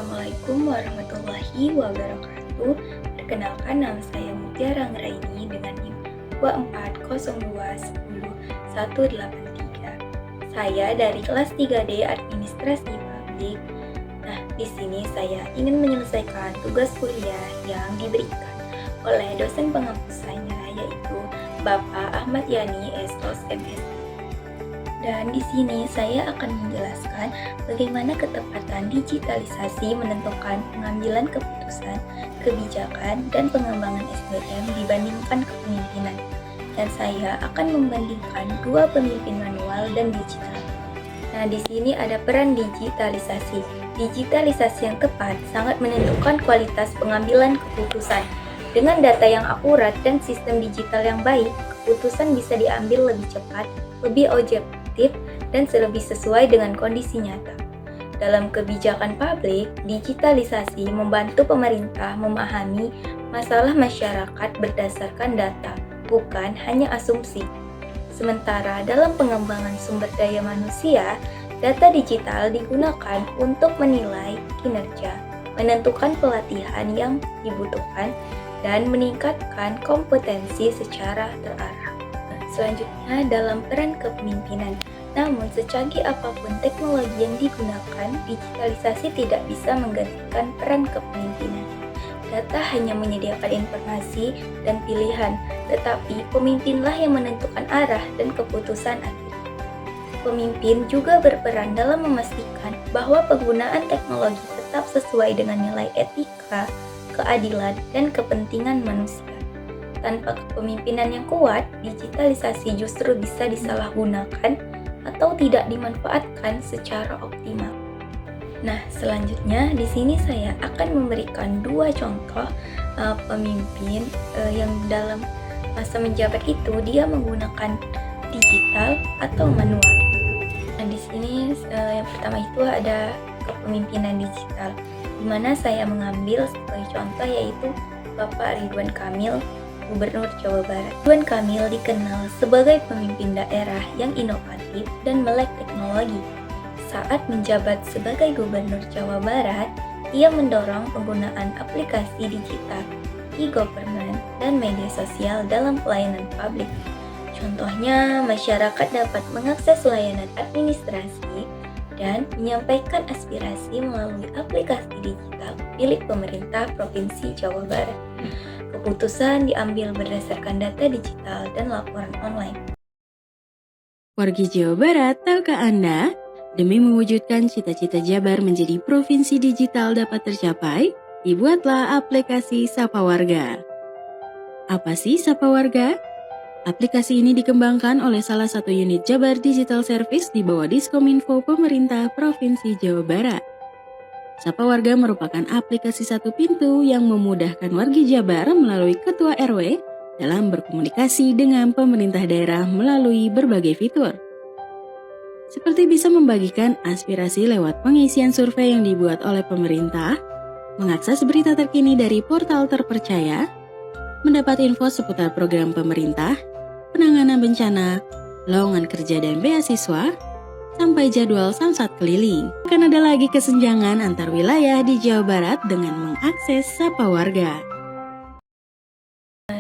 Assalamualaikum warahmatullahi wabarakatuh. Perkenalkan, nama saya Mutiara Anggraini dengan NIM 2402100183. Saya dari kelas 3D Administrasi Publik. Nah, di sini saya ingin menyelesaikan tugas kuliah yang diberikan oleh dosen penghapusnya, yaitu Bapak Ahmad Yani SOS MS. Dan di sini saya akan menjelaskan bagaimana ketepatan digitalisasi menentukan pengambilan keputusan, kebijakan, dan pengembangan SDM dibandingkan kepemimpinan. Dan saya akan membandingkan dua pemimpin manual dan digital. Nah, di sini ada peran digitalisasi. Digitalisasi yang tepat sangat menentukan kualitas pengambilan keputusan. Dengan data yang akurat dan sistem digital yang baik, keputusan bisa diambil lebih cepat, lebih objektif, dan lebih sesuai dengan kondisi nyata. Dalam kebijakan publik, digitalisasi membantu pemerintah memahami masalah masyarakat berdasarkan data, bukan hanya asumsi. Sementara dalam pengembangan sumber daya manusia, data digital digunakan untuk menilai kinerja, menentukan pelatihan yang dibutuhkan, dan meningkatkan kompetensi secara terarah. Selanjutnya, dalam peran kepemimpinan. Namun, secanggih apapun teknologi yang digunakan, digitalisasi tidak bisa menggantikan peran kepemimpinan. Data hanya menyediakan informasi dan pilihan, tetapi pemimpinlah yang menentukan arah dan keputusan akhir. Pemimpin juga berperan dalam memastikan bahwa penggunaan teknologi tetap sesuai dengan nilai etika, keadilan, dan kepentingan manusia. Tanpa kepemimpinan yang kuat, digitalisasi justru bisa disalahgunakan atau tidak dimanfaatkan secara optimal. Nah, selanjutnya di sini saya akan memberikan dua contoh pemimpin yang dalam masa menjabat itu dia menggunakan digital atau manual. Nah, di sini yang pertama itu ada kepemimpinan digital, di mana saya mengambil sebagai contoh yaitu Bapak Ridwan Kamil, Gubernur Jawa Barat. Ridwan Kamil dikenal sebagai pemimpin daerah yang inovatif dan melek teknologi. Saat menjabat sebagai Gubernur Jawa Barat, ia mendorong penggunaan aplikasi digital, e-government, dan media sosial dalam pelayanan publik. Contohnya, masyarakat dapat mengakses layanan administrasi dan menyampaikan aspirasi melalui aplikasi digital milik pemerintah Provinsi Jawa Barat. Keputusan diambil berdasarkan data digital dan laporan online. Wargi Jawa Barat, tahukah Anda? Demi mewujudkan cita-cita Jabar menjadi provinsi digital dapat tercapai, dibuatlah aplikasi Sapa Warga. Apa sih Sapa Warga? Aplikasi ini dikembangkan oleh salah satu unit Jabar Digital Service di bawah Diskominfo Pemerintah Provinsi Jawa Barat. Sapa Warga merupakan aplikasi satu pintu yang memudahkan wargi Jabar melalui ketua RW dalam berkomunikasi dengan pemerintah daerah melalui berbagai fitur. Seperti bisa membagikan aspirasi lewat pengisian survei yang dibuat oleh pemerintah, mengakses berita terkini dari portal terpercaya, mendapat info seputar program pemerintah, penanganan bencana, lowongan kerja dan beasiswa, sampai jadwal samsat keliling. Akan ada lagi kesenjangan antar wilayah di Jawa Barat dengan mengakses Sapa Warga.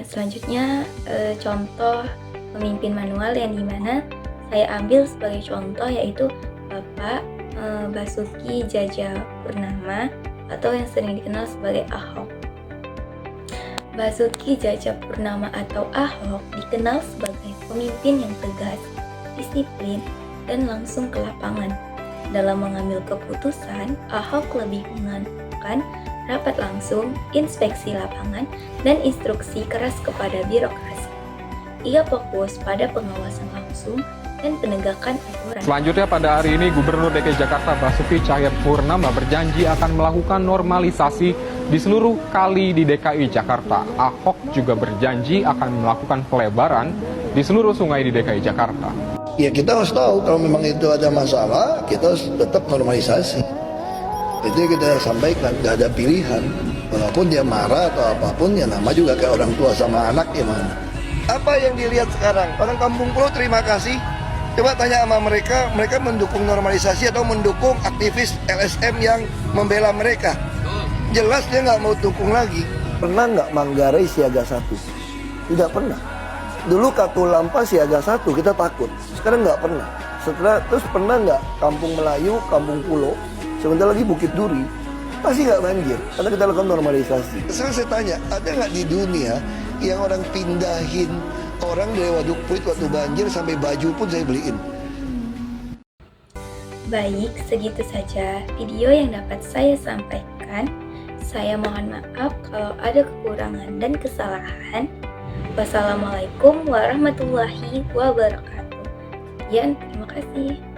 Selanjutnya, contoh pemimpin manual yang dimana saya ambil sebagai contoh yaitu Bapak Basuki Cahayapurnama atau yang sering dikenal sebagai Ahok. Basuki Cahayapurnama atau Ahok dikenal sebagai pemimpin yang tegas, disiplin, dan langsung ke lapangan. Dalam mengambil keputusan, Ahok lebih menggunakan rapat langsung, inspeksi lapangan, dan instruksi keras kepada birokrasi. Ia fokus pada pengawasan langsung dan penegakan aturan. Selanjutnya pada hari ini Gubernur DKI Jakarta Basuki Cahayapurnama berjanji akan melakukan normalisasi di seluruh kali di DKI Jakarta. Ahok juga berjanji akan melakukan pelebaran di seluruh sungai di DKI Jakarta. Ya kita harus tahu kalau memang itu ada masalah, kita harus tetap normalisasi. Itu yang kita sampaikan, gak ada pilihan. Walaupun dia marah atau apapun, ya nama juga kayak orang tua sama anak, ya mana. Apa yang dilihat sekarang? Orang Kampung Pulau terima kasih, Coba tanya sama mereka mendukung normalisasi atau mendukung aktivis LSM yang membela mereka. Jelas dia nggak mau dukung lagi. Pernah nggak Manggarai siaga 1? Tidak pernah. Dulu Katulampa siaga 1, kita takut. Sekarang nggak pernah. Terus pernah nggak Kampung Melayu, Kampung Pulau, sebentar lagi Bukit Duri, pasti nggak banjir, karena kita lakukan normalisasi. Sekarang saya tanya, ada nggak di dunia yang orang pindahin orang dari Waduk Pluit waktu banjir sampai baju pun saya beliin? Baik, segitu saja video yang dapat saya sampaikan. Saya mohon maaf kalau ada kekurangan dan kesalahan. Wassalamualaikum warahmatullahi wabarakatuh. Sekian, terima kasih.